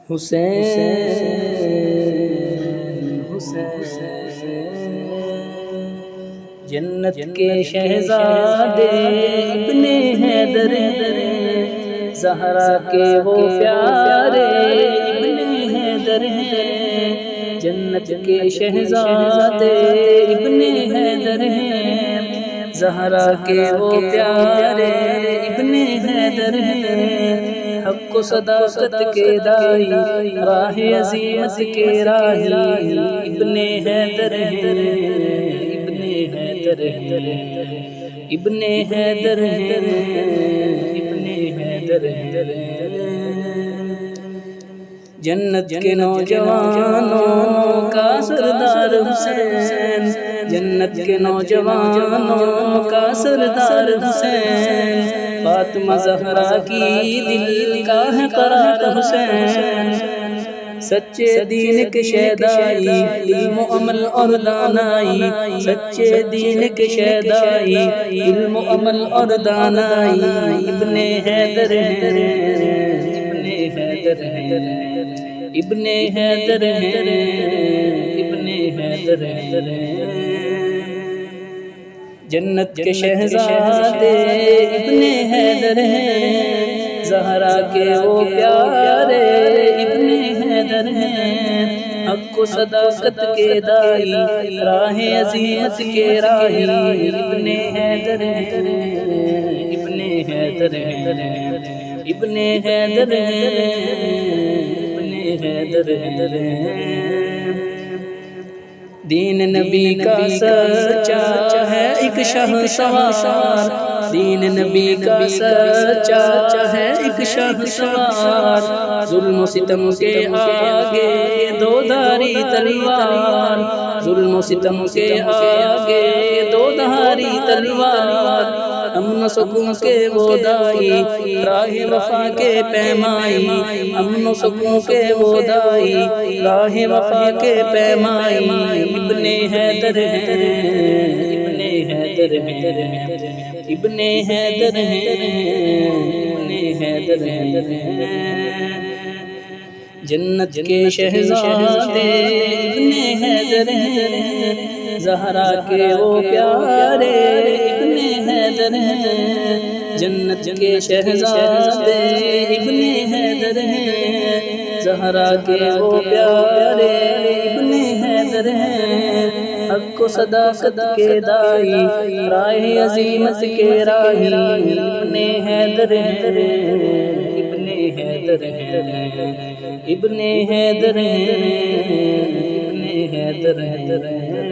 حسین جنت کے شہزادے ابن حیدر ہیں، زہرا کے وہ پیارے ابن حیدر ہیں، جنت کے شہزادے ابن حیدر ہیں، زہرا کے وہ پیارے ابن حیدر ہیں، حق و صداقت کے دائی راہ عظیمت کے راہی ابن حیدر ہیں، ابن حیدر ہیں، ابن حیدر ہیں، ابن حیدر ہیں۔ جنت کے نوجوانوں کا سردار حسین، جنت کے نوجوانوں کا سردار حسین، فاطمہ زہرا کی دل کا ہے قرار حسین، سچے دین کے شیدائی علم و عمل اور دانائی، سچے دین کے شیدائی علم و عمل اور دانائی ابن حیدر ہیں، ابن حیدر ہیں، ابن حیدر ہیں، ابن حیدر ہیں۔ جنت کے شہزادے ابن حیدر ہیں، زہرا کے وہ پیارے ابن حیدر ہیں، حق و صداقت کے دائی راہ عظیمت کے راہی ابن حیدر ہیں، ابن حیدر ہیں، ابن حیدر ہیں، ابن حیدر ہیں۔ دین نبی کا سچا ہے ایک شاہ سوار، دین نبی کا سچا ہے ایک شاہ سوار، ظلم و ستم کے آگے دو دھاری تلوار، ظلم و ستم کے آگے دو دھاری تلوار، امن و سکون کے وہ دائی راہ وفا کے پیمائی، امن و سکون کے وہ دائی راہ وفا کے پیمائی ابن حیدر ہیں، ابن حیدر ہیں، ابن حیدر ہیں، ابن حیدر ہیں۔ جنت کے شہزادے ابن حیدر ہیں، زہرا کے وہ پیارے ابن حیدر ہیں، جنت کے شہزادے ابن حیدر ہیں، زہرا کے وہ پیارے ابن حیدر ہیں، حق و صداقت کے دائی راہ عظیمت کے راہی ابن حیدر ہیں، ابن حیدر ہیں، ابن حیدر ہیں، ابن حیدر ہیں۔